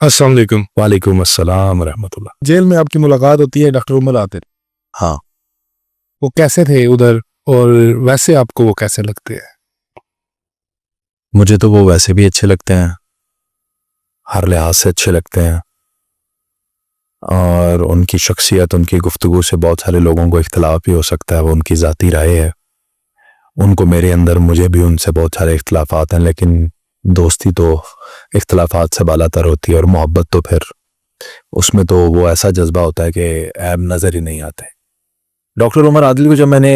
अस्सलाम वालेकुम। वालेकुम अस्सलाम रहमतुल्लाह। जेल में आपकी मुलाकात होती है डॉक्टर उमर आदिल, हाँ, वो कैसे थे उधर और वैसे आपको वो कैसे लगते हैं? मुझे तो वो वैसे भी अच्छे लगते हैं, हर लिहाज से अच्छे लगते हैं। और उनकी शख्सियत, उनकी गुफ्तगू से बहुत सारे लोगों को इख्तलाफ भी हो सकता है, वो उनकी ज़ाती राय है। उनको मेरे अंदर, मुझे भी उनसे बहुत सारे इख्तलाफात हैं, लेकिन दोस्ती तो इख्तलाफात से बालातर होती है, और मोहब्बत तो फिर उसमें तो वो ऐसा जज्बा होता है कि ऐब नज़र ही नहीं आते। डॉक्टर उमर आदिल को जब मैंने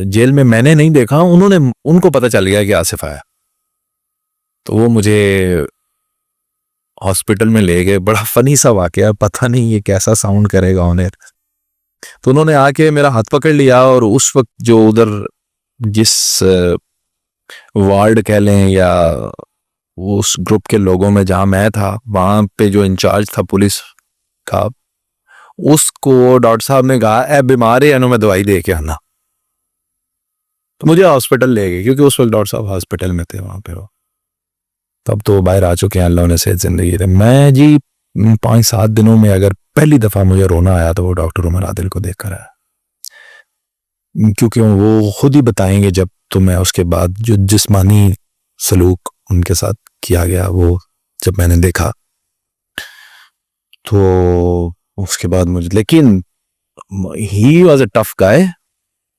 जेल में मैंने नहीं देखा, उनको पता चल गया कि आसिफ आया, तो वो मुझे हॉस्पिटल में ले गए। बड़ा फनी सा वाकया, पता नहीं ये कैसा साउंड करेगा ऑन। तो उन्होंने आके मेरा हाथ पकड़ लिया, और उस वक्त जो उधर जिस वार्ड कह लें या उस ग्रुप के लोगों में जहां मैं था, वहां पे जो इंचार्ज था पुलिस का, उसको डॉक्टर साहब ने कहा, ए बीमार है, मैं दवाई दे के आना। तो मुझे हॉस्पिटल ले गए, क्योंकि उस वक्त डॉक्टर साहब हॉस्पिटल में थे वहां पे। वो तब तो बाहर आ चुके हैं, अल्लाह ने सेहत जिंदगी दे। मैं जी 5-7 दिनों में अगर पहली दफा मुझे रोना आया तो वो डॉक्टर उमर आदिल को देखकर आया, क्योंकि वो खुद ही बताएंगे। जब तो मैं उसके बाद जो जिस्मानी सलूक उनके साथ किया गया, वो जब मैंने देखा, तो उसके बाद मुझे, लेकिन he was a tough guy.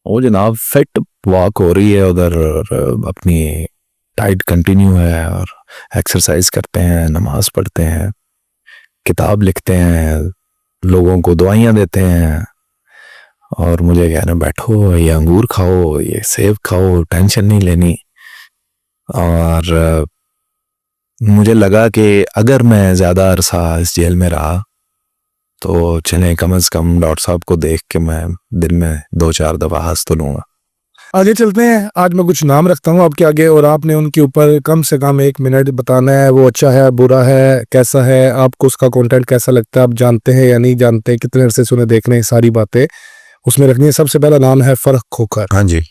वो जनाब फिट वॉक हो रही है उधर, और अपनी डाइट कंटिन्यू है, और एक्सरसाइज करते हैं, नमाज पढ़ते हैं, किताब लिखते हैं, लोगों को दवाइयाँ देते हैं, और मुझे कहना बैठो, ये अंगूर खाओ, ये सेब खाओ, टेंशन नहीं लेनी। और मुझे लगा कि अगर मैं ज़्यादा अरसा इस जेल में रहा तो चले कम से कम डॉक्टर साहब को देख के मैं दिन में 2-4 दफ़ा हंस तो लूँगा। आगे चलते हैं। आज मैं कुछ नाम रखता हूँ आपके आगे और आपने उनके ऊपर कम से कम 1 मिनट बताना है, वो अच्छा है, बुरा है, कैसा है, आपको उसका कंटेंट कैसा लगता है, आप जानते हैं या नहीं जानते, कितने अरसे से उन्हें देख रहे हैं, सारी बातें उसमें रखनी है। सबसे पहला नाम है फर्क खोखर। हाँ जी,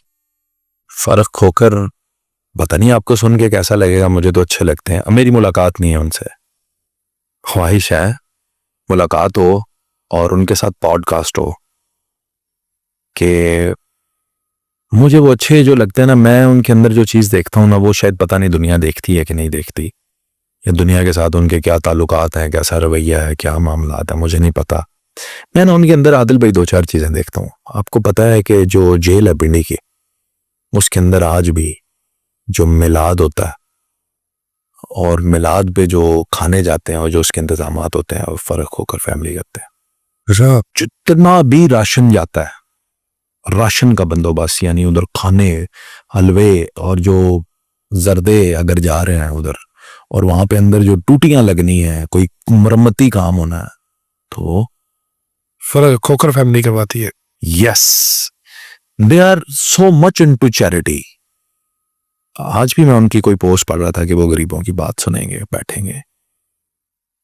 फ़र्क खोकर, पता नहीं आपको सुन के कैसा लगेगा, मुझे तो अच्छे लगते हैं। मेरी मुलाकात नहीं है उनसे, ख्वाहिश है मुलाकात हो और उनके साथ पॉडकास्ट हो, कि मुझे वो अच्छे जो लगते हैं ना, मैं उनके अंदर जो चीज़ देखता हूँ ना, वो शायद पता नहीं दुनिया देखती है कि नहीं देखती, या दुनिया के साथ उनके क्या ताल्लुकात हैं, कैसा रवैया है, क्या मामलात है, मुझे नहीं पता। मैं ना उनके अंदर आदिल भाई 2-4 चीज़ें देखता हूँ। आपको पता है कि जो जेल है पिंडी की, उसके अंदर आज भी जो मिलाद होता है, और मिलाद पे जो खाने जाते हैं और जो उसके इंतजाम होते हैं, वो फ़र्क होकर फैमिली करते हैं। जितना भी राशन जाता है, राशन का बंदोबस्त, यानी उधर खाने, हलवे, और जो जर्दे अगर जा रहे हैं उधर, और वहां पे अंदर जो टूटियां लगनी है, कोई मरम्मती काम होना है, तो फर्क खोखर फैमिली करवाती है। Yes, they are so much into charity. आज भी मैं उनकी कोई पोस्ट पढ़ रहा था कि वो गरीबों की बात सुनेंगे, बैठेंगे।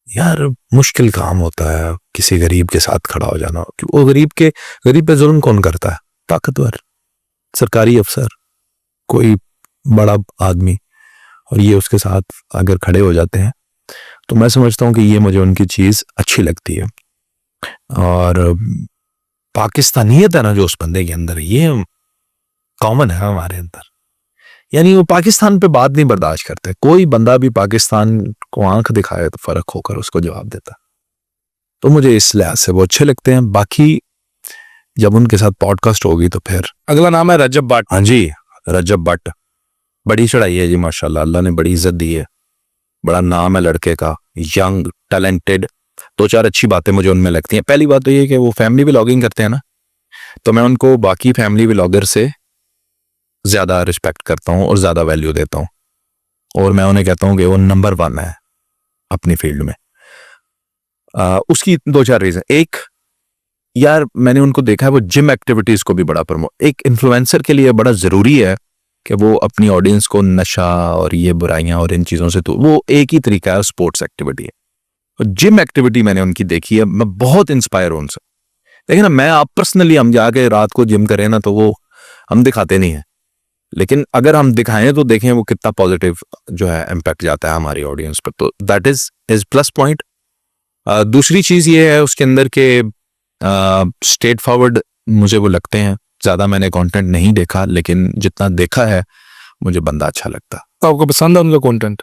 यार मुश्किल काम होता है किसी गरीब के साथ खड़ा हो जाना, कि वो गरीब पे जुल्म कौन करता है? ताकतवर सरकारी अफसर, कोई बड़ा आदमी, और ये उसके साथ अगर खड़े हो जाते हैं, तो मैं समझता हूँ कि ये मुझे उनकी चीज़ अच्छी लगती है। और पाकिस्तानियत है ना जो उस बंदे के अंदर, ये कॉमन है हमारे अंदर। यानी वो पाकिस्तान पे बात नहीं बर्दाश्त करते, कोई बंदा भी पाकिस्तान को आंख दिखाए तो फर्क होकर उसको जवाब देता। तो मुझे इस लिहाज से वो अच्छे लगते हैं। बाकी जब उनके साथ पॉडकास्ट होगी तो फिर। अगला नाम है रजब भट्ट। हाँ जी, रजब भट्ट, बड़ी चढ़ाई है जी, माशाल्लाह, अल्लाह ने बड़ी इज्जत दी है, बड़ा नाम है लड़के का, यंग, टैलेंटेड। 2-4 अच्छी बातें मुझे उनमें लगती हैं। पहली बात तो ये कि वो फैमिली व्लॉगिंग करते हैं ना, तो मैं उनको बाकी फैमिली व्लॉगर से ज्यादा रिस्पेक्ट करता हूँ और ज्यादा वैल्यू देता हूँ, और मैं उन्हें कहता हूँ कि वो नंबर 1 है अपनी फील्ड में। उसकी 2-4 रीजन। एक, यार मैंने उनको देखा है वो जिम एक्टिविटीज को भी बड़ा प्रमोट, एक इन्फ्लुएंसर के लिए बड़ा जरूरी है कि वो अपनी ऑडियंस को नशा और ये बुराइयां और इन चीजों से, तो वो एक ही तरीका है, स्पोर्ट्स एक्टिविटी है। तो जिम एक्टिविटी मैंने उनकी देखी है, मैं बहुत इंस्पायर हूं उनसे। लेकिन ना, मैं आप पर्सनली हम जाके रात को जिम करें ना, तो वो हम दिखाते नहीं है, लेकिन अगर हम दिखाएं तो देखें वो कितना पॉजिटिव जो है इम्पैक्ट जाता है हमारी ऑडियंस पर। तो दैट इज प्लस पॉइंट। दूसरी चीज ये है उसके अंदर के स्ट्रेट फॉरवर्ड मुझे वो लगते हैं। ज्यादा मैंने कंटेंट नहीं देखा, लेकिन जितना देखा है मुझे बंदा अच्छा लगता। तो आपको पसंद है उनका कंटेंट?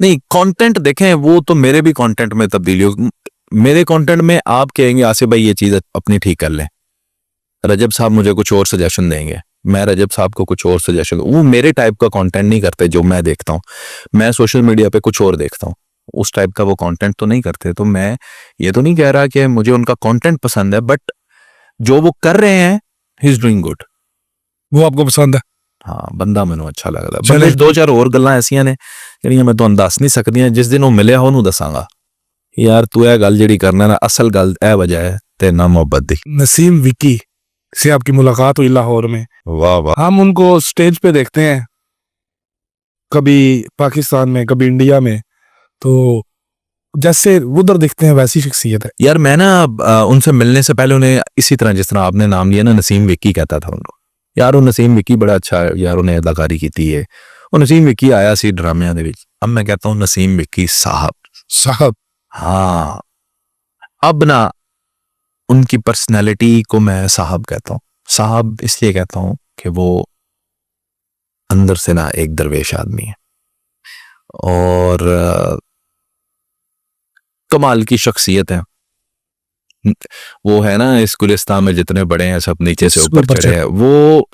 नहीं, कंटेंट देखें वो तो मेरे भी कंटेंट में तब्दीली हो। मेरे कंटेंट में आप कहेंगे आसिफ भाई ये चीज अपनी ठीक कर लें, रजब साहब मुझे कुछ और सजेशन देंगे, मैं रजब साहब को कुछ और सजेशन, वो मेरे टाइप का कंटेंट नहीं करते जो मैं देखता हूँ। मैं सोशल मीडिया पे कुछ और देखता हूँ, उस टाइप का वो कंटेंट तो नहीं करते। तो मैं ये तो नहीं कह रहा कि मुझे उनका कंटेंट पसंद है, बट जो वो कर रहे हैं ही इज डूइंग गुड, वो आपको पसंद है? हाँ बंदा मैनू अच्छा लगता। चले। बंदे दो चार और गल्लां ऐसियां ने ਜਿਹੜੀਆਂ मैं ਤੁਹਾਨੂੰ ਦੱਸ ਨਹੀਂ ਸਕਦੀਆਂ, जिस दिन वो मिलिया ਉਹਨੂੰ ਦੱਸਾਂਗਾ यार तू ਇਹ ਗੱਲ ਜਿਹੜੀ करना ना, असल गल ਇਹ वजह है तेरे नाल मोहब्बत दी। नसीम विकी से आपकी मुलाकात हुई लाहौर में। वाह वाह। हम उनको स्टेज पे देखते हैं, कभी पाकिस्तान में कभी इंडिया में, तो जैसे उधर दिखते हैं वैसी शख्सियत है। यार मैं ना उनसे मिलने से पहले उन्हें इसी तरह जिस तरह आपने नाम लिया ना नसीम विक्की कहता था उनको। यार वो नसीम विक्की बड़ा अच्छा है यार, उन्हें अदाकारी की थी है। वो नसीम विक्की आया सी ड्रामिया दे विच, अब मैं कहता हूँ नसीम विक्की साहब। साहब? हाँ, अब ना उनकी पर्सनैलिटी को मैं साहब कहता हूँ। साहब इसलिए कहता हूँ कि वो अंदर से ना एक दरवेश आदमी है और कमाल की शख्सियत है। वो है ना इस गुलिस्तान में जितने बड़े हैं सब नीचे से ऊपर चढ़े हैं। वो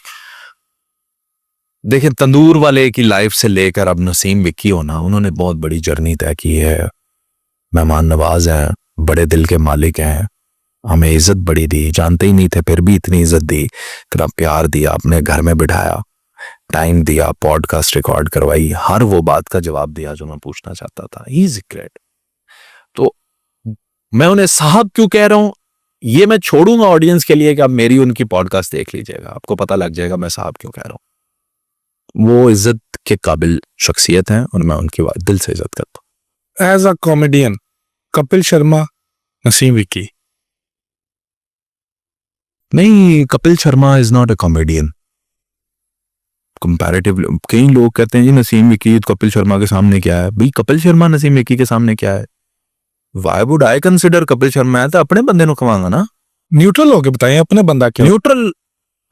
देखें तंदूर वाले की लाइफ से लेकर अब नसीम विक्की होना, उन्होंने बहुत बड़ी जर्नी तय की है। मेहमान नवाज हैं, बड़े दिल के मालिक हैं, हमें इज्जत बड़ी दी, जानते ही नहीं थे फिर भी इतनी इज्जत दी, इतना प्यार दिया, अपने घर में बिठाया, टाइम दिया, पॉडकास्ट रिकॉर्ड करवाई, हर वो बात का जवाब दिया जो मैं पूछना चाहता था। He is great. तो मैं उन्हें साहब क्यों कह रहा हूं ये मैं छोड़ूंगा ऑडियंस के लिए कि आप मेरी उनकी पॉडकास्ट देख लीजिएगा, आपको पता लग जाएगा मैं साहब क्यों कह रहा हूं। वो इज्जत के काबिल शख्सियत हैं और मैं उनकी दिल से इज्जत करता हूं। As a comedian Kapil Sharma, Naseem Vicky? नहीं, Kapil Sharma is not a comedian comparatively. कई लोग कहते हैं जी नसीम विक्की तो कपिल शर्मा के सामने क्या है। भाई कपिल शर्मा नसीम विक्की के सामने क्या है? Why would I consider Kapil Sharma है तो अपने बंदे को खवाऊंगा ना। न्यूट्रल होके बताएं अपने बंदा क्या। न्यूट्रल?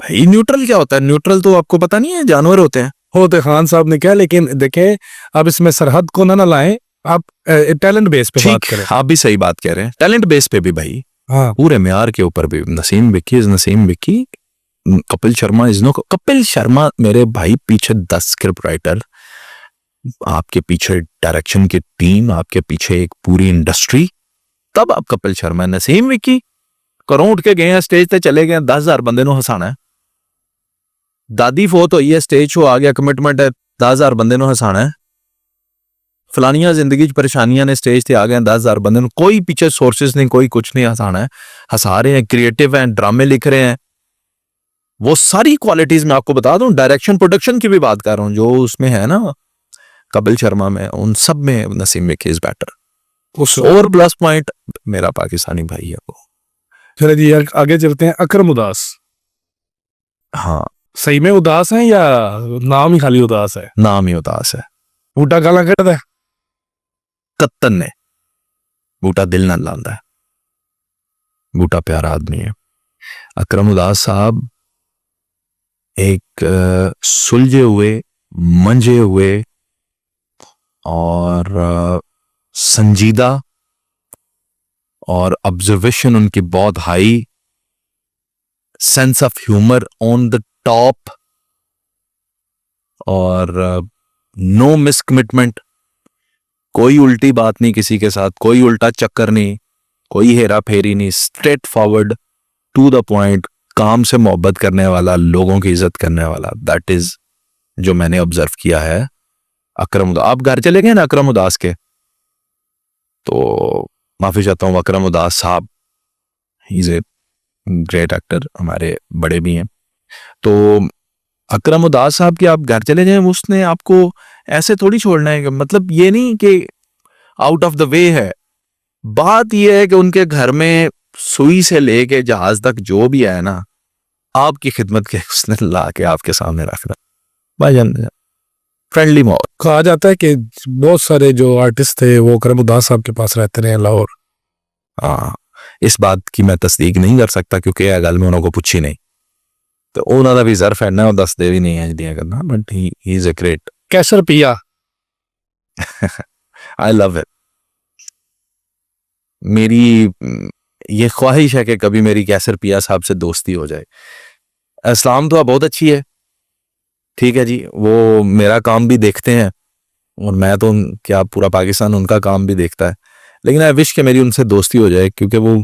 भाई न्यूट्रल क्या होता है? न्यूट्रल तो आपको पता नहीं है जानवर होते हैं। होते खान साहब ने क्या, लेकिन देखें अब इसमें सरहद को ना लाएं, आप टैलेंट बेस पे बात करें। आप भी सही बात कह रहे हैं, टैलेंट बेस पे भी भाई, हाँ पूरे म्यार के ऊपर भी। Naseem Vicky is Naseem Vicky, Kapil Sharma is no Kapil Sharma. मेरे भाई पीछे 10 स्क्रिप्ट राइटर, आपके पीछे डायरेक्शन की टीम, आपके पीछे एक पूरी इंडस्ट्री, तब आप कपिल शर्मा। नसीम विक्की घरों उठ के गए हैं, स्टेज पे चले गए, 10,000 बंदे नु हसाना है। दादी फोत हुई है, स्टेज शो आ गया, कमिटमेंट है, 10,000 बंदे नु हसाना है। फलानियां जिंदगी परेशानियां ने, स्टेज पे आ गए 10,000 बंदे नु, कोई पीछे सोर्सेज नहीं, कोई कुछ नहीं, हसाना है। हंसा रहे हैं, क्रिएटिव हैं, ड्रामे लिख रहे हैं। वो सारी क्वालिटीज मैं आपको बता दूं, डायरेक्शन प्रोडक्शन की भी बात कर रहा हूं, जो उसमें है ना कपिल शर्मा में, उन सब में नसीम विक्की इज बेटर। और प्लस पॉइंट मेरा पाकिस्तानी भाई है वो। चलो जी यार आगे चलते हैं। अकरम उदास, हाँ सही में उदास है या नाम ही खाली उदास है? नाम ही उदास है। बूटा गाला कटदा है कत्तन ने, बूटा दिल ना लांदा है, बूटा प्यारा आदमी है। अकरम उदास साहब एक सुलझे हुए, मंजे हुए और संजीदा, और ऑब्जर्वेशन उनकी बहुत high, sense of humour on the top, और नो मिसकमिटमेंट, कोई उल्टी बात नहीं किसी के साथ, कोई उल्टा चक्कर नहीं, कोई हेरा फेरी नहीं, straight forward to the point, काम से मोहब्बत करने वाला, लोगों की इज्जत करने वाला। दैट इज जो मैंने ऑब्जर्व किया है अकरम उदास। आप घर चले गए ना अकरम उदास के, तो माफी चाहता हूँ अकरम उदास साहब, he is a great actor, हमारे बड़े भी हैं। तो अकरम उदास साहब के आप घर चले जाएं, उसने आपको ऐसे थोड़ी छोड़ना है। मतलब ये नहीं कि आउट ऑफ द वे है, बात यह है कि उनके घर में सुई से लेके जहाज तक जो भी है ना, आपकी खिदमत के उसने ला के आपके सामने रखना। भाईजान फ्रेंडली माहौल। कहा जाता है कि बहुत सारे जो आर्टिस्ट थे वो अकरम उदास साहब के पास रहते रहे लाहौर। हाँ, इस बात की मैं तस्दीक नहीं कर सकता क्योंकि यह गल मैं उन्होंने पूछी नहीं, तो उन्होंने भी जरफ है ना, दस दे भी नहीं है दिया करना, but he is a great. Qaiser Piya. I love it. मेरी ये ख्वाहिश है कि कभी मेरी कैसर पिया साहब से दोस्ती हो जाए। इस्लाम तो बहुत अच्छी है, ठीक है जी, वो मेरा काम भी देखते हैं और मैं तो क्या पूरा पाकिस्तान उनका काम भी देखता है, लेकिन आई विश कि मेरी उनसे दोस्ती हो जाए क्योंकि वो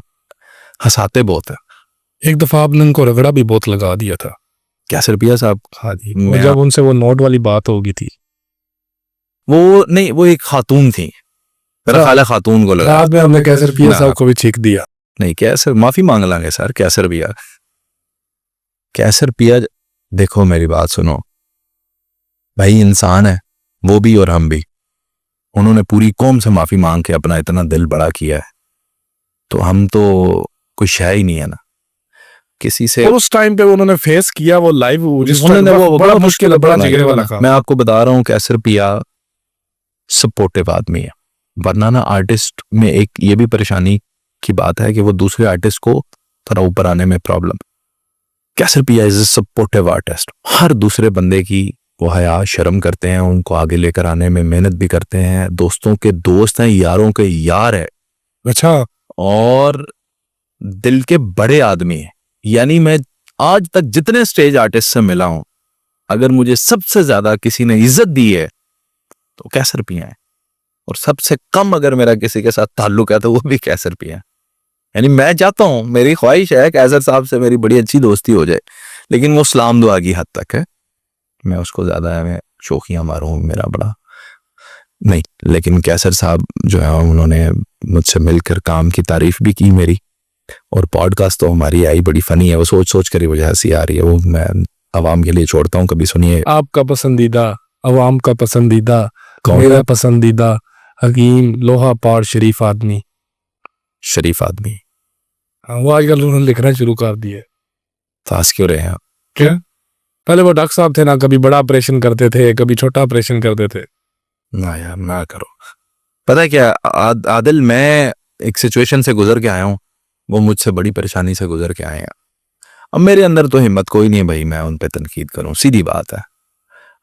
हंसाते बहुत है। एक दफा आपने उनको रगड़ा भी बहुत लगा दिया था। कैसर पिया साहब, हाँ जी, मैं- जब उनसे वो नोट वाली बात हो गई थी। वो नहीं, वो एक खातून थी, मेरा हाँ। ख्याल है खातून को लगा। बाद में हमने कैसर पिया ना। साहब को भी छीक दिया। नहीं, कैसर माफी मांग लांगे सर, कैसर पिया, कैसर पिया, देखो मेरी बात सुनो भाई, इंसान है वो भी और हम भी, उन्होंने पूरी कौम से माफी मांग के अपना इतना दिल बड़ा किया है, तो हम तो कुछ है ही नहीं है ना किसी से। और उस टाइम पे उन्होंने फेस किया वो लाइव, उन्होंने वो बड़ा मुश्किल है, बड़ा बना जिगरे है। वाला काम। मैं आपको बता रहा हूँ कैसर पिया सपोर्टिव आदमी है, वरना ना आर्टिस्ट में एक ये भी परेशानी की बात है कि वो दूसरे आर्टिस्ट को थोड़ा ऊपर आने में प्रॉब्लम। कैसर पिया इज ए सपोर्टिव आर्टिस्ट, हर दूसरे बंदे की वो हया शर्म करते हैं, उनको आगे लेकर आने में मेहनत भी करते हैं, दोस्तों के दोस्त हैं, यारों के यार है, अच्छा। और दिल के बड़े आदमी है। यानी मैं आज तक जितने स्टेज आर्टिस्ट से मिला हूं, अगर मुझे सबसे ज्यादा किसी ने इज्जत दी है तो कैसर पिया है, और सबसे कम अगर मेरा किसी के साथ ताल्लुक है तो वो भी कैसर पिया है। यानी मैं चाहता हूं, मेरी ख्वाहिश है कैसर साहब से मेरी बड़ी अच्छी दोस्ती हो जाए, लेकिन वो सलाम दुआ की हद तक है, मैं उसको ज्यादा मैं शोखियां मारूं मेरा बड़ा नहीं। लेकिन कैसर साहब जो है उन्होंने मुझसे मिलकर काम की तारीफ भी की मेरी, और पॉडकास्ट तो हमारी आई बड़ी फनी है, वो सोच सोच कर ही मुझे हंसी आ रही है, वो मैं आवाम के लिए छोड़ता हूँ, कभी सुनिए। आपका पसंदीदा, अवाम का पसंदीदा, कौन? मेरा पसंदीदा हकीम लोहा पार शरीफ आदमी। शरीफ आदमी। हाँ, वो आजकल उन्होंने लिखना शुरू कर दिया। फांस क्यों रहे हैं आप? क्या? पहले वो डॉक्टर साहब थे ना, कभी बड़ा ऑपरेशन करते थे, कभी छोटा ऑपरेशन करते थे। ना यार ना करो। पता है क्या आदिल, मैं एक सिचुएशन से गुजर के आया हूँ, वो मुझसे बड़ी परेशानी से गुजर के आए हैं। अब मेरे अंदर तो हिम्मत कोई नहीं है भाई मैं उन पे तनकीद करूं, सीधी बात है।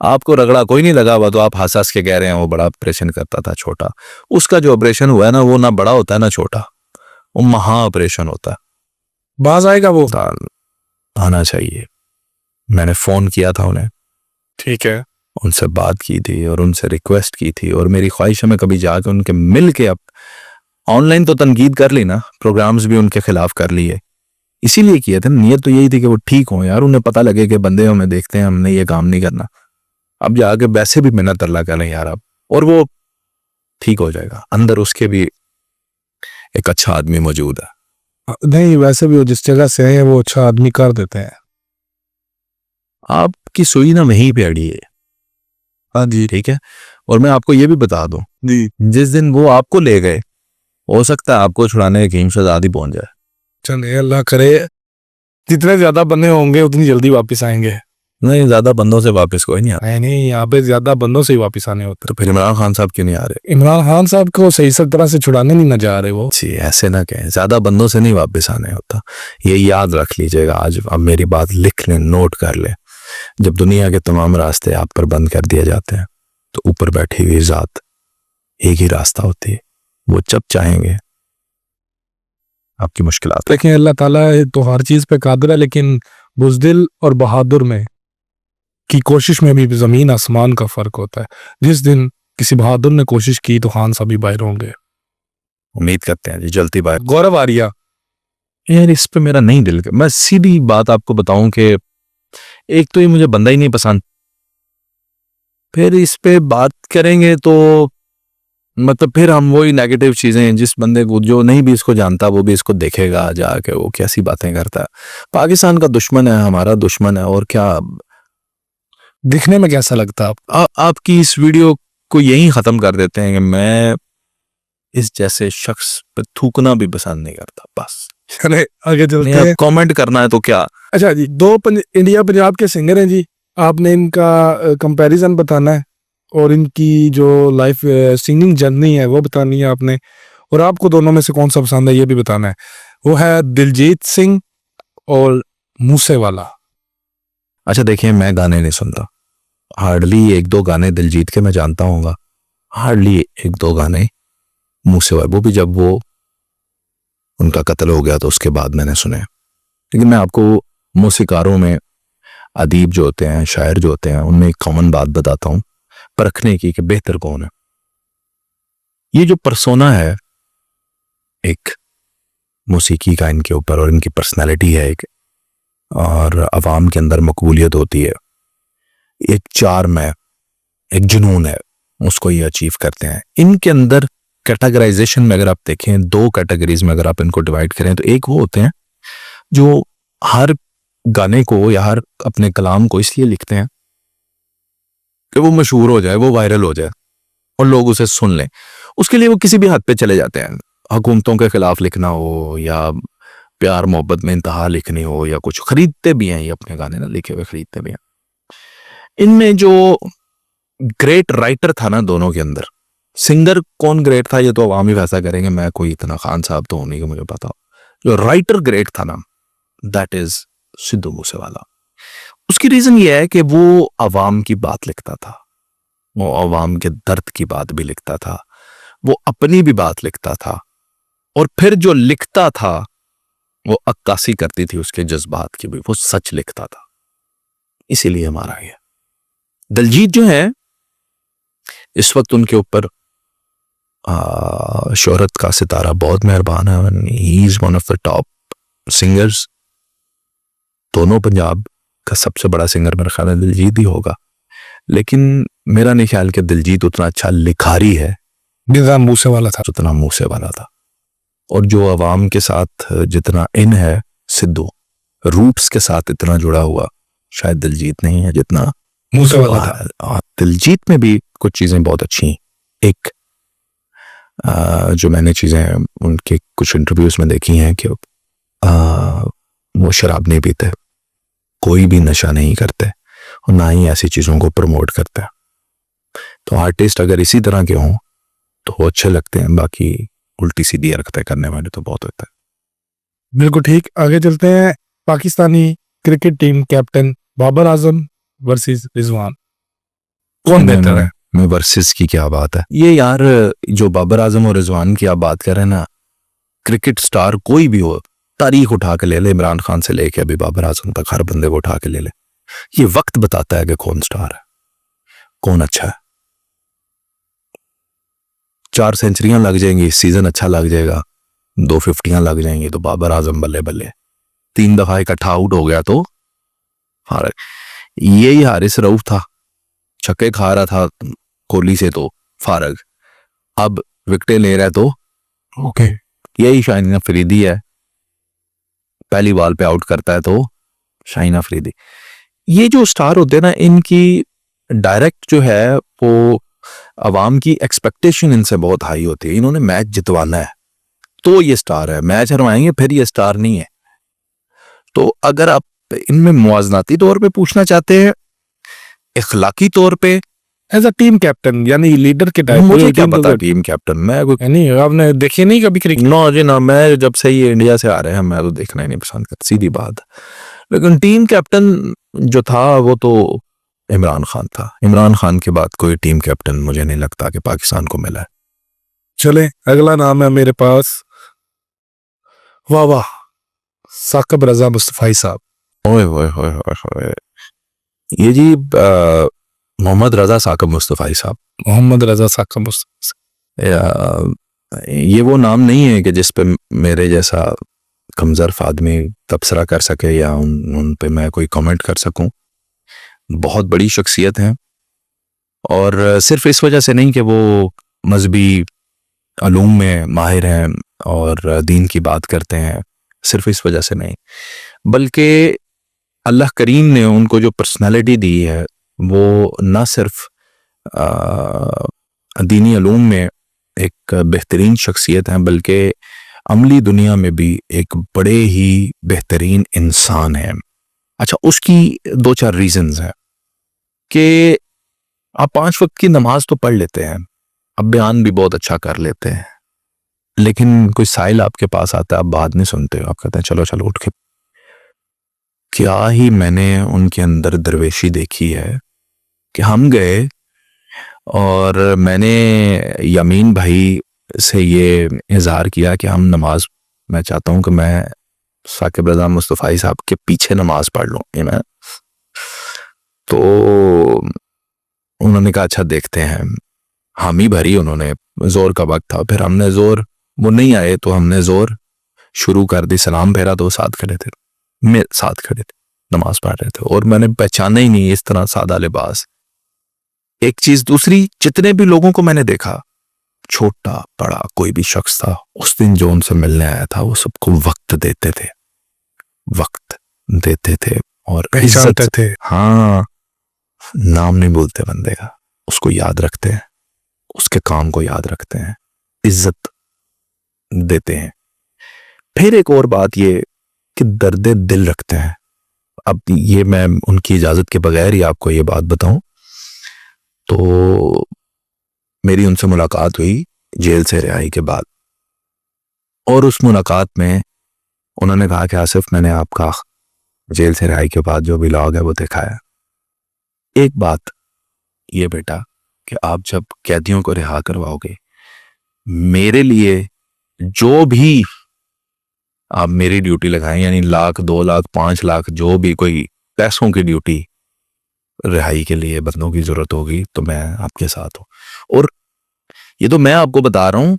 आपको रगड़ा कोई नहीं लगा हुआ तो आप हंस हंस के कह रहे हैं वो बड़ा ऑपरेशन करता था छोटा। उसका जो ऑपरेशन हुआ है ना, वो ना बड़ा होता है ना छोटा, वो महा ऑपरेशन होता है। बाज आएगा वो। आना चाहिए। मैंने फोन किया था उन्हें, ठीक है। उनसे बात की थी और उनसे रिक्वेस्ट की थी, और मेरी ख्वाहिश है मैं कभी जाके उनके मिल के, अब ऑनलाइन तो तनकीद कर ली ना, प्रोग्राम्स भी उनके खिलाफ कर लिए, इसीलिए किए थे। नियत तो यही थी कि वो ठीक हो यार, उन्हें पता लगे कि बंदे हमें देखते हैं, हमने ये काम नहीं करना। अब जाके वैसे भी मिन्नत अल्लाह करें यार अब, और वो ठीक हो जाएगा, अंदर उसके भी एक अच्छा आदमी मौजूद है। नहीं, वैसे भी वो जिस जगह से है वो अच्छा आदमी कर देते हैं। आपकी सुई ना वहीं पे अड़ी है। हाँ जी। ठीक है, और मैं आपको ये भी बता दूं, जी। जिस दिन वो आपको ले गए, हो सकता है आपको छुड़ाने की कीमत आदि पहुंच जाए। चलिए अल्लाह करे, जितने ज्यादा बंदे होंगे उतनी जल्दी वापस आएंगे। नहीं, ज्यादा बंदों से वापस कोई नहीं आता। नहीं, यहाँ पे ज्यादा बंदों से ही वापस आने होते। तो फिर इमरान खान साहब क्यों नहीं आ रहे? इमरान खान साहब को सही सब तरह से छुड़ाने नहीं ना जा रहे वो। जी ऐसे ना कहें, ज्यादा बंदों से नहीं वापस आने होता, ये याद रख लीजिएगा आज। अब मेरी बात लिख लें, नोट कर लें, जब दुनिया के तमाम रास्ते आप पर बंद कर दिए जाते हैं तो ऊपर बैठी हुई जात एक ही रास्ता होती है, वो जब चाहेंगे आपकी मुश्किलात। लेकिन अल्लाह ताला तो हर चीज पे कादिर है, लेकिन बुज़दिल और बहादुर में की कोशिश में भी जमीन आसमान का फर्क होता है। जिस दिन किसी बहादुर ने कोशिश की तो खान साहब भी बाहर होंगे। उम्मीद करते हैं जी जल्दी बात। गौरव आर्या। यार इस पे मेरा नहीं दिल, मैं सीधी बात आपको बताऊं कि एक तो ये मुझे बंदा ही नहीं पसंद, फिर इस पे बात करेंगे तो मतलब फिर हम वही नेगेटिव चीजें, जिस बंदे को जो नहीं भी इसको जानता वो भी इसको देखेगा जाके वो कैसी बातें करता है। पाकिस्तान का दुश्मन है, हमारा दुश्मन है, और क्या। दिखने में कैसा लगता है आपकी इस वीडियो को यही खत्म कर देते हैं कि मैं इस जैसे शख्स पे थूकना भी पसंद नहीं करता, बस। अरे आगे चलते हैं। कमेंट करना है तो क्या। अच्छा जी, इंडिया पंजाब के सिंगर हैं जी, आपने इनका कंपैरिजन बताना है और इनकी जो लाइफ सिंगिंग जर्नी है वो बतानी है आपने, और आपको दोनों में से कौन सा पसंद है ये भी बताना है। वो है दिलजीत सिंह और मूसेवाला। अच्छा देखिए, मैं गाने नहीं सुनता, हार्डली एक दो गाने दिलजीत के मैं जानता हूँगा, हार्डली एक दो गाने मूसेवाला, वो भी जब वो उनका कत्ल हो गया तो उसके बाद मैंने सुने। लेकिन मैं आपको मौसीकारों में अदीब जो होते हैं, शायर जो होते हैं, उनमें एक कॉमन बात बताता हूँ परखने की कि बेहतर कौन है। ये जो परसोना है एक मौसीकी का इनके ऊपर, और इनकी पर्सनैलिटी है एक, और अवाम के अंदर मकबूलियत होती है, एक चार्म है, एक जुनून है, उसको ये अचीव करते हैं। इनके अंदर कैटेगराइजेशन में अगर आप देखें, दो कैटेगरीज में अगर आप इनको डिवाइड करें, तो एक वो होते हैं जो हर गाने को या हर अपने कलाम को इसलिए लिखते हैं कि वो मशहूर हो जाए, वो वायरल हो जाए और लोग उसे सुन लें। उसके लिए वो किसी भी हद पे चले जाते हैं, हुकूमतों के खिलाफ लिखना हो या प्यार मोहब्बत में इंतहा लिखनी हो या कुछ, खरीदते भी हैं ये अपने गाने ना, लिखे हुए खरीदते भी हैं। इनमें जो ग्रेट राइटर था ना दोनों के अंदर, सिंगर कौन ग्रेट था ये तो अवाम ही फैसला करेंगे, मैं कोई इतना खान साहब तो होने का मुझे पता। जो राइटर ग्रेट था ना, दैट इज सिद्धू मूसेवाला। उसकी रीजन ये है कि वो अवाम की बात लिखता था, वो अवाम के दर्द की बात भी लिखता था, वो अपनी भी बात लिखता था, और फिर जो लिखता था वो अक्कासी करती थी उसके जज्बात की भी, वो सच लिखता था। इसीलिए हमारा ये दिलजीत जो है इस वक्त उनके ऊपर शोहरत का सितारा बहुत मेहरबान है, he is one of the top singers. दोनों पंजाब का सबसे बड़ा सिंगर मेरा ख्याल है दिलजीत ही होगा, लेकिन मेरा नहीं ख्याल कि दिलजीत उतना अच्छा लिखारी है जितना मूसेवाला था। जितना मूसेवाला था। और जो अवाम के साथ जितना इन है सिद्धू, रूट्स के साथ इतना जुड़ा हुआ शायद दिलजीत नहीं है जितना मूसेवाला था। दिलजीत में भी कुछ चीजें बहुत अच्छी। एक जो मैंने चीजें उनके कुछ इंटरव्यूज में देखी हैं कि वो शराब नहीं पीते, कोई भी नशा नहीं करते, और ना ही ऐसी चीजों को प्रमोट करते हैं। तो आर्टिस्ट अगर इसी तरह के हों तो वो अच्छे लगते हैं, बाकी उल्टी सीधी हरकतें करने वाले तो बहुत होता है। बिल्कुल ठीक। आगे चलते हैं। Pakistani cricket team captain Babar Azam versus Rizwan, कौन बेहतर है? में वर्सेस की क्या बात है ये यार, जो बाबर आजम और रिजवान की आप बात कर रहे हैं ना, क्रिकेट स्टार कोई भी हो, तारीख उठा के ले ले, इमरान खान से लेके अभी बाबर आजम तक हर बंदे को उठा के ले ले, ये वक्त बताता है कि कौन स्टार है, कौन अच्छा है। 4 सेंचुरियां लग जाएंगी, सीजन अच्छा लग जाएगा, 2 50 लग जाएंगी तो बाबर आजम बल्ले बल्ले, 3 दफा इकट्ठा आउट हो गया तो फारग। यही हारिस रऊफ था, छक्के खा रहा था कोहली से तो फारग, अब विकेटें ले रहा है तो ओके। यही शाहीन अफरीदी है, पहली बॉल पे आउट करता है तो शाहीन अफरीदी। ये जो स्टार होते हैं ना, इनकी डायरेक्ट जो है वो अवाम की एक्सपेक्टेशन इनसे बहुत हाई होती है, इन्होंने मैच जितवाना है तो ये स्टार है, मैच हरवाएंगे फिर ये स्टार नहीं है। तो अगर आप इनमें मुवाजनाती तौर पे पूछना चाहते हैं, इखलाकी तौर पे एज अ टीम कैप्टन यानी लीडर के टाइप, मुझे क्या पता टीम कैप्टन, मैं कोई नहीं आपने देखी नहीं कभी क्रिकेट? नो जी ना, मैं जब से ये इंडिया से आ रहे हैं मैं तो देखना ही नहीं पसंद करता, सीधी बात। लेकिन टीम कैप्टन जो था वो तो इमरान खान था, इमरान खान के बाद कोई टीम कैप्टन मुझे नहीं लगता कि पाकिस्तान को मिला है। चले अगला नाम है मेरे पास, वाह वाह, साकिब रजा मुस्तफाई साहब। ओए ओए ओए ओए, ये जी मोहम्मद रजा साकिब मुस्तफाई साहब। मोहम्मद रजा साकिब मुस्तफाई, ये वो नाम नहीं है कि जिस पे मेरे जैसा कमजरफ आदमी तबसरा कर सके या उन पे मैं कोई कमेंट कर सकूं। बहुत बड़ी शख्सियत हैं, और सिर्फ इस वजह से नहीं कि वो मजहबी अलूम में माहिर हैं और दीन की बात करते हैं, सिर्फ इस वजह से नहीं, बल्कि अल्लाह करीम ने उनको जो पर्सनालिटी दी है वो न सिर्फ दीनी अलूम में एक बेहतरीन शख्सियत हैं, बल्कि अमली दुनिया में भी एक बड़े ही बेहतरीन इंसान है। अच्छा, उसकी 2-4 रीजंस हैं कि आप 5 वक्त की नमाज तो पढ़ लेते हैं, अब बयान भी बहुत अच्छा कर लेते हैं, लेकिन कोई साहिल आपके पास आता है, आप बात नहीं सुनते हो, आप कहते हैं चलो चलो उठ के। क्या ही मैंने उनके अंदर दरवेशी देखी है कि हम गए और मैंने यमीन भाई से ये इजहार किया कि हम नमाज, मैं चाहता हूं कि मैं साकिब रज़ा मुस्तफ़ाई साहब के पीछे नमाज पढ़ लूं ये मैं। तो उन्होंने कहा अच्छा देखते हैं। हामी भरी उन्होंने, जोर का वक्त था, फिर हमने जोर, वो नहीं आए तो हमने जोर शुरू कर दी, सलाम फेरा तो साथ खड़े थे, मैं साथ खड़े थे, नमाज पढ़ रहे थे और मैंने पहचाना ही नहीं इस तरह सादा लिबास। एक चीज दूसरी, जितने भी लोगों को मैंने देखा, छोटा बड़ा कोई भी शख्स था, उस दिन जो उनसे मिलने आया था वो सबको वक्त देते थे, वक्त देते थे और पहचानते इज्जत। थे। हाँ, नाम नहीं भूलते बंदे का, उसको याद रखते हैं, उसके काम को याद रखते हैं, इज्जत देते हैं। फिर एक और बात ये कि दर्दे दिल रखते हैं। अब ये मैं उनकी इजाजत के बगैर ही आपको ये बात बताऊं तो मेरी उनसे मुलाकात हुई जेल से रिहाई के बाद, और उस मुलाकात में उन्होंने कहा कि आसिफ मैंने आपका जेल से रिहाई के बाद जो व्लॉग है वो देखा है। एक बात ये बेटा कि आप जब कैदियों को रिहा करवाओगे, मेरे लिए जो भी आप मेरी ड्यूटी लगाएं, यानी 1,00,000 2,00,000 5,00,000 जो भी कोई पैसों की ड्यूटी रिहाई के लिए बंदों की जरूरत होगी तो मैं आपके साथ हूं। और ये तो मैं आपको बता रहा हूं,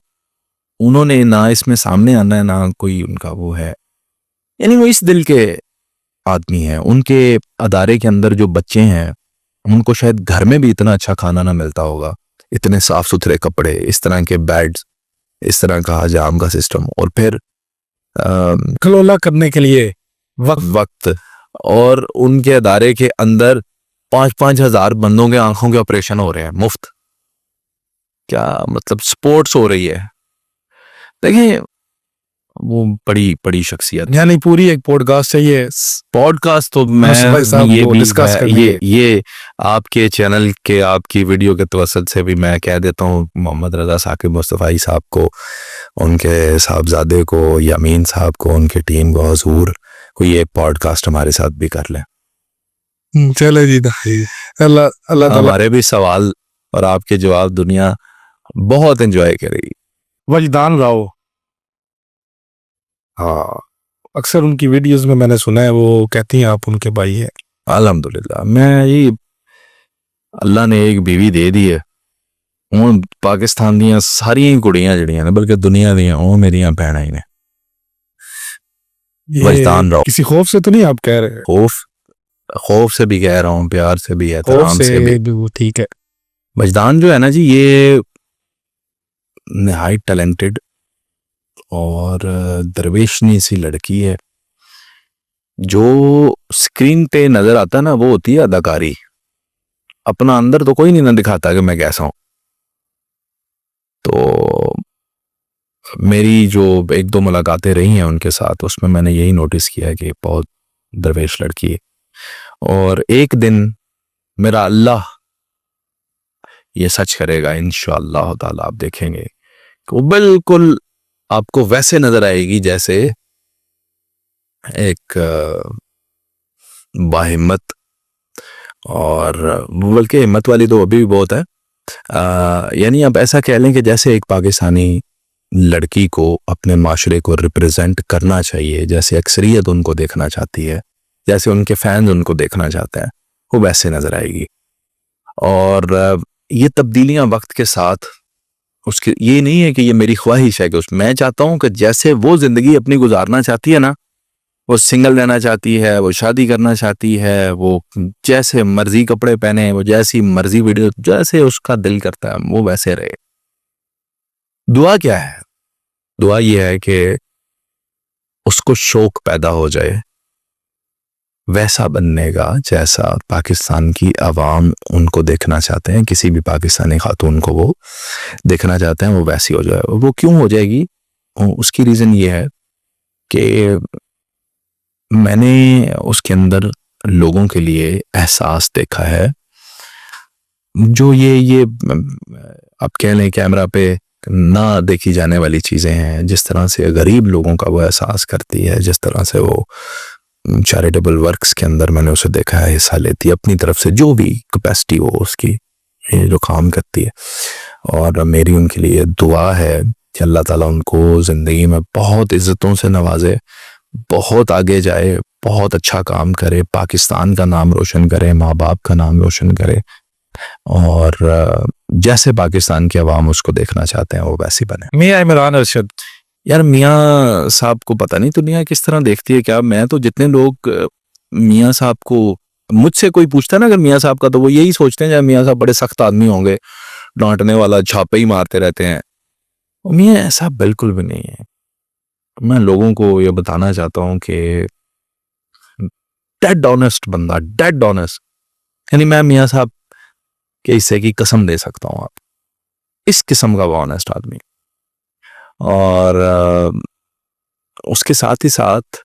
उन्होंने ना इसमें सामने आना है, ना कोई उनका वो है, यानी वो इस दिल के आदमी हैं। उनके अदारे के अंदर जो बच्चे हैं उनको शायद घर में भी इतना अच्छा खाना ना मिलता होगा, इतने साफ सुथरे कपड़े, इस तरह के बेड्स, इस तरह का हजाम का सिस्टम, और फिर खलोला करने के लिए वक्त और उनके अदारे के अंदर 5-5 हजार बंदों के आंखों के ऑपरेशन हो रहे हैं मुफ्त। क्या मतलब स्पोर्ट्स हो रही है। देखें वो बड़ी बड़ी शख्सियत, यानी पूरी एक पॉडकास्ट चाहिए पॉडकास्ट तो मुस्तफा मैं साहब ये को भी डिस्कस करने ये के। ये आपके चैनल के आपकी वीडियो के तवसत से भी मैं कह देता हूँ मोहम्मद रजा साकिब मुस्तफाई साहब को, उनके साहबजादे को, यमीन साहब को, उनकी टीम को, हजूर कोई एक पॉडकास्ट हमारे साथ भी कर लें। चले जी, अल्लाह अल्लाह ताला हमारे भी सवाल और आपके जवाब दुनिया बहुत एंजॉय करेगी। वजदान राव। हाँ अक्सर उनकी वीडियोस में मैंने सुना है वो कहती हैं आप उनके भाई हैं। अल्हम्दुलिल्लाह, मैं ये अल्लाह ने एक बीवी दे दी है, हूँ पाकिस्तान दियां सारियां कुड़ियां जड़ियां ने, बल्कि दुनिया दियां वो मेरियां भैणां ही ने। ये वजदान राव, किसी खौफ से तो नहीं आप कह रहे? खौफ से भी कह रहा हूँ, प्यार से भी, खौफ एहतराम से से भी। भी वो ठीक है। वजदान जो है ना जी, ये निहायत टैलेंटेड और दरवेशनी सी लड़की है। जो स्क्रीन पे नजर आता है ना वो होती है अदाकारी, अपना अंदर तो कोई नहीं ना दिखाता कि मैं कैसा हूं। तो मेरी जो 1-2 मुलाकातें रही हैं उनके साथ, उसमें मैंने यही नोटिस किया है कि बहुत दरवेश लड़की है। और एक दिन मेरा अल्लाह ये सच करेगा इंशाअल्लाह ताला, आप देखेंगे कि वो बिल्कुल आपको वैसे नजर आएगी जैसे एक बाहिम्मत, और बल्कि हिम्मत वाली तो अभी भी बहुत है। यानी आप ऐसा कह लें कि जैसे एक पाकिस्तानी लड़की को अपने माशरे को रिप्रेजेंट करना चाहिए, जैसे अक्सरियत उनको देखना चाहती है, जैसे उनके फैंस उनको देखना चाहते हैं, वो वैसे नजर आएगी। और ये तब्दीलियां वक्त के साथ, उसके ये नहीं है कि ये मेरी ख्वाहिश है कि मैं चाहता हूं कि जैसे वो जिंदगी अपनी गुजारना चाहती है ना, वो सिंगल रहना चाहती है, वो शादी करना चाहती है, वो जैसे मर्जी कपड़े पहने, वो जैसी मर्जी वीडियो, जैसे उसका दिल करता है वो वैसे रहे। दुआ क्या है? दुआ ये है कि उसको शौक पैदा हो जाए वैसा बनने का जैसा पाकिस्तान की आवाम उनको देखना चाहते हैं, किसी भी पाकिस्तानी खातून को वो देखना चाहते हैं, वो वैसी हो जाए। वो क्यों हो जाएगी? उसकी रीजन ये है कि मैंने उसके अंदर लोगों के लिए एहसास देखा है, जो ये आप कह लें कैमरा पे ना देखी जाने वाली चीज़ें हैं, जिस तरह से गरीब लोगों का वो एहसास करती है, जिस तरह से वो चैरिटेबल वर्क्स के अंदर मैंने उसे देखा है हिस्सा लेती है अपनी तरफ से जो भी कैपेसिटी हो उसकी, ये जो काम करती है। और मेरी उनके लिए दुआ है कि अल्लाह ताला उनको ज़िंदगी में बहुत इज़्ज़तों से नवाजे, बहुत आगे जाए, बहुत अच्छा काम करे, पाकिस्तान का नाम रोशन करे, माँ बाप का नाम रोशन करे, और जैसे पाकिस्तान की आवाम उसको देखना चाहते हैं वो वैसी बने। मियां इमरान अरशद, यार मियाँ साहब को पता नहीं दुनिया किस तरह देखती है क्या, मैं तो जितने लोग मियाँ साहब को, मुझसे कोई पूछता है ना अगर मियाँ साहब का, तो वो यही सोचते हैं जब मियाँ साहब बड़े सख्त आदमी होंगे, डांटने वाला, छापे ही मारते रहते हैं। और मियाँ ऐसा बिल्कुल भी नहीं है। मैं लोगों को ये बताना चाहता हूँ कि डेड ऑनेस्ट बंदा, डेड ऑनेस्ट, यानी मैं मियाँ साहब के हिस्से की कसम दे सकता हूँ, आप इस किस्म का वो ऑनेस्ट आदमी। और उसके साथ ही साथ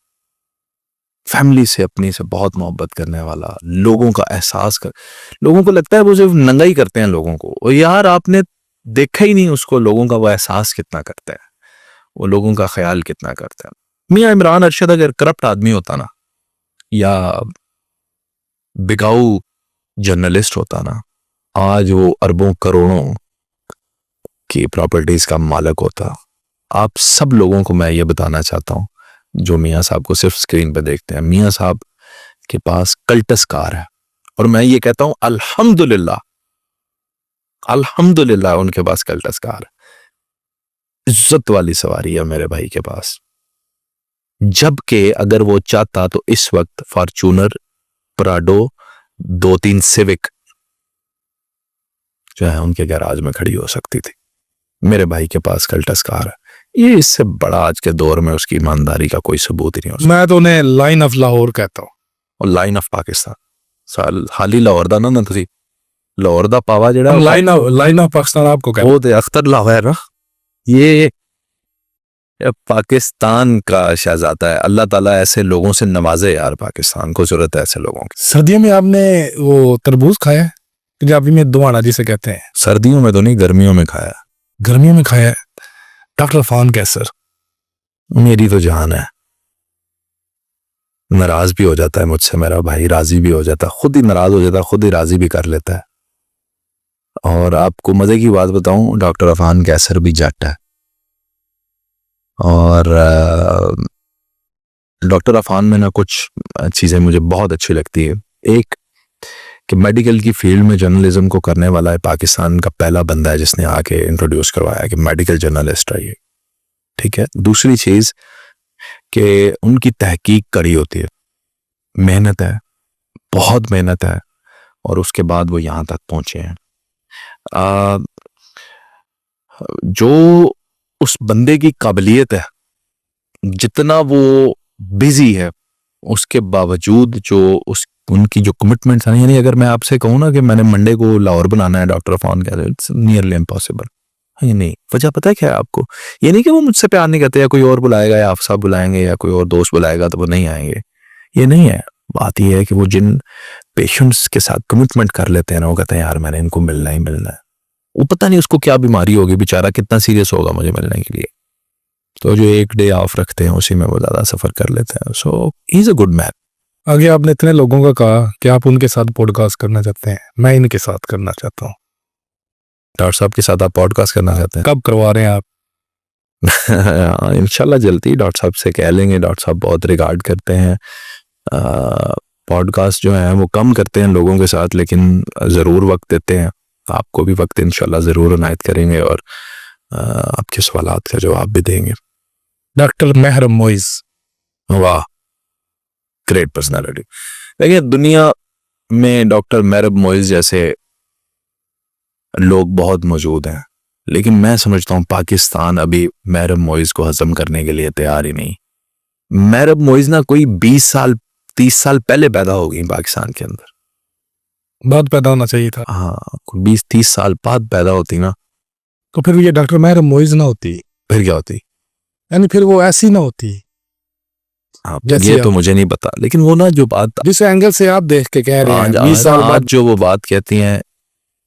फैमिली से, अपनी से बहुत मोहब्बत करने वाला, लोगों का एहसास कर, लोगों को लगता है वो सिर्फ नंगा ही करते हैं लोगों को, और यार आपने देखा ही नहीं उसको, लोगों का वो एहसास कितना करता है, वो लोगों का ख्याल कितना करता है। मियां इमरान अरशद अगर करप्ट आदमी होता ना, या बिकाऊ जर्नलिस्ट होता ना, आज वो अरबों करोड़ों की प्रॉपर्टीज का मालिक होता। आप सब लोगों को मैं ये बताना चाहता हूँ जो मियाँ साहब को सिर्फ स्क्रीन पे देखते हैं, मियाँ साहब के पास कल्टस कार है, और मैं ये कहता हूँ अल्हम्दुलिल्लाह, अल्हम्दुलिल्लाह उनके पास कल्टस कार है। इज्जत वाली सवारी है मेरे भाई के पास, जबकि अगर वो चाहता तो इस वक्त फॉर्चूनर, प्राडो, 2-3 सिविक जो है उनके गैराज में खड़ी हो सकती थी। मेरे भाई के पास कल्टस कार है। ये इससे बड़ा आज के दौर में उसकी ईमानदारी का कोई सबूत ही नहीं हो सकता। मैं तो उन्हें लाइन ऑफ लाहौर कहता हूँ। और लाइन ऑफ पाकिस्तान हाली लाहौर दा ना तुसी, लाहौर दा पावा जेड़ा लाइन ऑफ पाकिस्तान आपको कहता वो ते अख्तर लावा है ना, ये पाकिस्तान का शहजादा है। अल्लाह ताला ऐसे लोगों से नवाजे यार, पाकिस्तान को जरूरत है ऐसे लोगों की। सर्दियों में आपने वो तरबूज खाया है, पंजाबी में दुआना जिसे कहते हैं? सर्दियों में तो नहीं, गर्मियों में खाया। गर्मियों में खाया है। डॉक्टर अफान कैसर मेरी तो जान है, नाराज भी हो जाता है मुझसे मेरा भाई, राजी भी हो जाता, खुद ही नाराज हो जाता, खुद ही राजी भी कर लेता है। और आपको मजे की बात बताऊं, डॉक्टर अफान कैसर भी जट है। और डॉक्टर अफान में ना कुछ चीजें मुझे बहुत अच्छी लगती है। एक कि मेडिकल की फील्ड में जर्नलिज्म को करने वाला है, पाकिस्तान का पहला बंदा है जिसने आके इंट्रोड्यूस करवाया कि मेडिकल जर्नलिस्ट है ये, ठीक है। दूसरी चीज कि उनकी तहकीक कड़ी होती है, मेहनत है, बहुत मेहनत है, और उसके बाद वो यहाँ तक पहुंचे हैं। जो उस बंदे की काबिलियत है, जितना वो बिजी है, उसके बावजूद जो उनकी जो कमिटमेंट्स हैं, यानी अगर मैं आपसे कहूँ ना कि मैंने मंडे को लाहौर बनाना है, डॉक्टर अफान कह रहे, इट्स नियरली इम्पॉसिबल। ये नहीं, वजह पता है क्या है आपको? ये नहीं कि वो मुझसे प्यार नहीं करते, या कोई और बुलाएगा, या आप साहब बुलाएंगे, या कोई और दोस्त बुलाएगा तो वो नहीं आएंगे, ये नहीं है। बात यह है कि वो जिन पेशेंट्स के साथ कमिटमेंट कर लेते हैं ना, वो कहते हैं यार मैंने इनको मिलना ही मिलना है। वो पता नहीं उसको क्या बीमारी होगी बेचारा, कितना सीरियस होगा मुझे मिलने के लिए, तो जो एक डे ऑफ रखते हैं उसी में वो ज्यादा सफर कर लेते हैं। So he is a good man. आगे आपने इतने लोगों का कहा कि आप उनके साथ पॉडकास्ट करना चाहते हैं, मैं इनके साथ करना चाहता हूँ। डॉक्टर साहब के साथ आप पॉडकास्ट करना चाहते हैं? कब करवा रहे हैं आप? इंशाल्लाह जल्दी डॉक्टर साहब से कह लेंगे, डॉक्टर साहब बहुत रिगार्ड करते हैं। पॉडकास्ट जो है वो कम करते हैं लोगों के साथ, लेकिन ज़रूर वक्त देते हैं। आपको भी वक्त इंशाल्लाह ज़रूर इनायत करेंगे, और आपके सवालात का जवाब भी देंगे। डॉक्टर महरम मोइज, वाह, ग्रेट पर्सनालिटी। देखिए दुनिया में डॉक्टर महरम मोइज जैसे लोग बहुत मौजूद हैं, लेकिन मैं समझता हूँ पाकिस्तान अभी महरम मोइज को हजम करने के लिए तैयार ही नहीं। महरम मोइज ना कोई 20 साल 30 साल पहले पैदा हो गई पाकिस्तान के अंदर, बाद पैदा होना चाहिए था। हाँ, 20-30 साल बाद पैदा होती ना, तो फिर ये डॉक्टर महरम मोइज ना होती, फिर क्या होती? यानी फिर वो ऐसी ना होती। हाँ, ये तो मुझे नहीं पता, लेकिन वो ना जो बात जिस एंगल से आप देख के कह रहे हैं 20 साल बाद जो वो बात कहती हैं,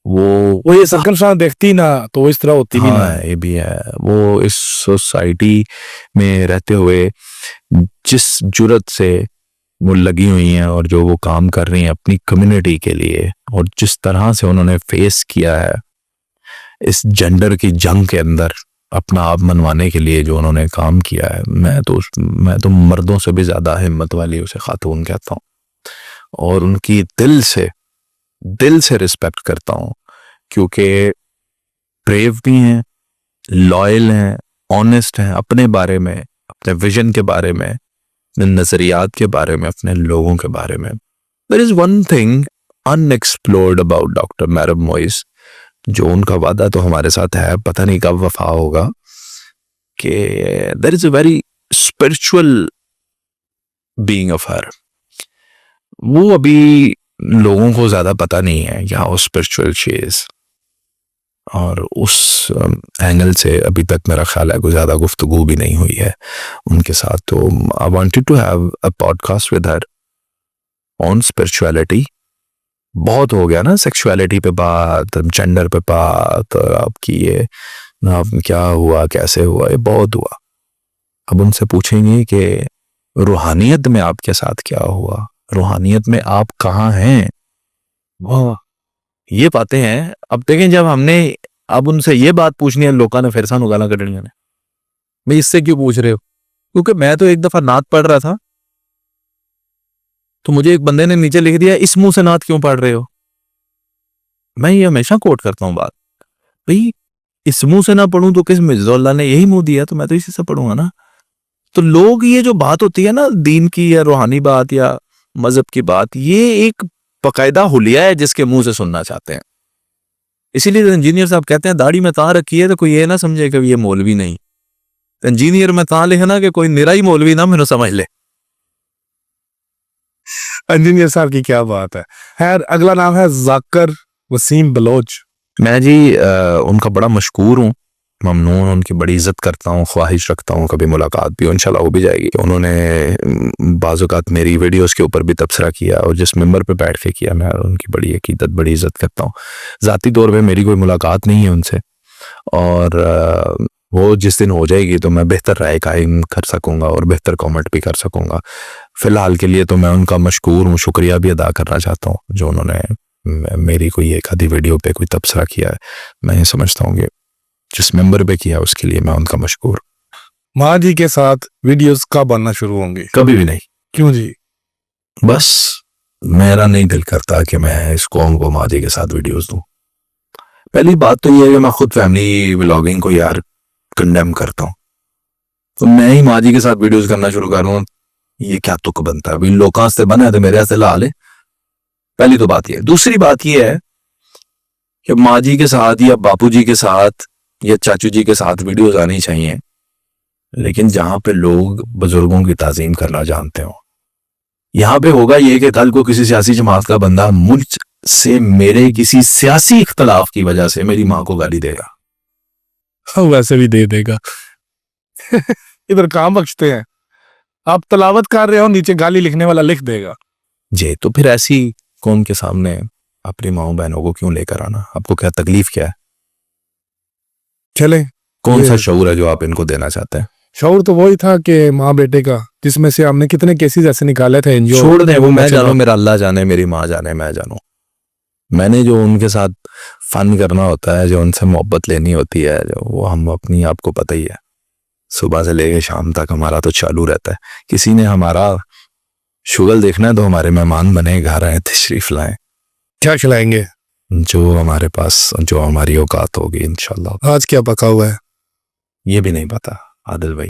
वो ये सर्कमस्टांस देखती ना तो वो इस तरह होती भी ना। हाँ ये भी है। वो इस सोसाइटी में रहते हुए जिस जुर्रत से वो लगी हुई हैं और जो वो काम कर रही हैं अपनी कम्युनिटी के लिए, और जिस तरह से उन्होंने फेस किया है इस जेंडर की जंग के अंदर अपना आप मनवाने के लिए जो उन्होंने काम किया है, मैं तो मर्दों से भी ज्यादा हिम्मत वाली उसे खातून कहता हूँ और उनकी दिल से रिस्पेक्ट करता हूँ, क्योंकि ब्रेव भी हैं, लॉयल हैं, ऑनेस्ट हैं अपने बारे में, अपने विजन के बारे में, अपने नजरियात के बारे में, अपने लोगों के बारे में। There is one thing unexplored about doctor मैरम मोइस, जो उनका वादा तो हमारे साथ है, पता नहीं कब वफा होगा, कि there is a very spiritual being of her. वो अभी लोगों को ज्यादा पता नहीं है क्या वो स्पिरिचुअल चीज, और उस एंगल से अभी तक मेरा ख्याल है कोई ज्यादा गुफ्तगू भी नहीं हुई है उनके साथ। तो I wanted to have a podcast with her on spirituality. बहुत हो गया ना सेक्सुअलिटी पे बात, जेंडर पे बात, आपकी ये ना क्या हुआ कैसे हुआ, ये बहुत हुआ। अब उनसे पूछेंगे कि रूहानियत में आपके साथ क्या हुआ, रूहानियत में आप कहाँ हैं, वाह ये बातें हैं। अब देखें जब हमने अब उनसे ये बात पूछनी है, लोगों ने फिर सानू गाला कढ़नियां ने, भाई इससे क्यों पूछ रहे हो, क्योंकि मैं तो एक दफा नात पढ़ रहा था तो मुझे एक बंदे ने नीचे लिख दिया इस मुंह से नात क्यों पढ़ रहे हो। मैं ये हमेशा कोट करता हूं बात, भाई इस मुंह से ना पढ़ूं तो किस मिर्ज़ा ने यही मुंह दिया तो मैं तो इसी से पढ़ूंगा ना। तो लोग ये जो बात होती है ना दीन की या रूहानी बात या मजहब की बात, ये एक बकायदा हुलिया है जिसके मुंह से सुनना चाहते हैं। इसीलिए इंजीनियर साहब कहते हैं दाढ़ी में तां रखी है तो कोई ये ना समझे कि ये मौलवी नहीं, इंजीनियर में तां लिखना कि कोई निरा ही मौलवी ना मैंने समझ ले। इंजीनियर साहब की क्या बात है। खैर अगला नाम है जाकिर वसीम बलोच। मैं जी उनका बड़ा मशकूर हूँ, ममनून, उनकी बड़ी इज्जत करता हूँ, ख्वाहिश रखता हूँ कभी मुलाकात भी इंशाल्लाह हो भी जाएगी। उन्होंने बाज़-औक़ात मेरी वीडियोस के ऊपर भी तबसरा किया और जिस मेंबर पे बैठ के किया, मैं उनकी बड़ी अकीदत बड़ी इज्जत करता हूँ। ज़ाती तौर पे मेरी कोई मुलाकात नहीं है उनसे, और वो जिस दिन हो जाएगी तो मैं बेहतर राय कायम कर सकूँगा और बेहतर कमेंट भी कर सकूँगा। फ़िलहाल के लिए तो मैं उनका मशकूर हूँ, शुक्रिया भी अदा करना चाहता हूँ जो उन्होंने मेरी कोई एक आधी वीडियो पे कोई तबसरा किया है। मैं ये समझता हूँ कि जिस मेंबर पे किया उसके लिए मैं उनका मशकूर। माँ जी के साथ वीडियोस कब आना शुरू होंगे? कभी भी नहीं। क्यों जी? बस मेरा नहीं दिल करता कि मैं इस कौम को माँ जी के साथ वीडियोस दूं। पहली बात तो ये है कि मैं खुद फैमिली व्लॉगिंग को यार कंडेम करता हूँ, तो मैं ही माँ जी के साथ वीडियोस करना शुरू करूँ, ये क्या तुक बनता है भाई, लोगों से बना है तो मेरे से ला ले। पहली तो बात ये है। दूसरी बात ये है कि माँ जी के साथ या बापू जी के साथ या चाचू जी के साथ वीडियोस आनी चाहिए, लेकिन जहां पे लोग बुजुर्गों की ताजीम करना जानते हो। यहां पे होगा ये कि कल को किसी सियासी जमात का बंदा मुझ से मेरे किसी सियासी इख्तलाफ की वजह से मेरी माँ को गाली देगा। हाँ, वैसे भी दे देगा। इधर काम बख्शते हैं, आप तलावत कर रहे हो नीचे गाली लिखने वाला लिख देगा जी। तो फिर ऐसी कौम के सामने अपनी माओ बहनों को क्यों लेकर आना, आपको क्या तकलीफ क्या है? चले कौन सा शऊर है जो आप इनको देना चाहते हैं? शऊर तो वही था कि माँ बेटे का, जिसमें से हमने कितने केसेस ऐसे निकाले थे एनजीओ। छोड़ दें, वो मैं जानूं, मेरा अल्लाह जाने, मेरी माँ जाने, मैं जानूं। मैंने जो उनके साथ फन करना होता है, जो उनसे मोहब्बत लेनी होती है, जो वो हम अपनी, आपको पता ही है, सुबह से लेकर शाम तक हमारा तो चालू रहता है। किसी ने हमारा शुगल देखना है तो हमारे मेहमान बने, घर आए, तशरीफ लाएं, क्या खिलाएंगे? जो हमारे पास, जो हमारी औकात होगी इंशाल्लाह। आज क्या पका हुआ है? ये भी नहीं पता आदिल भाई।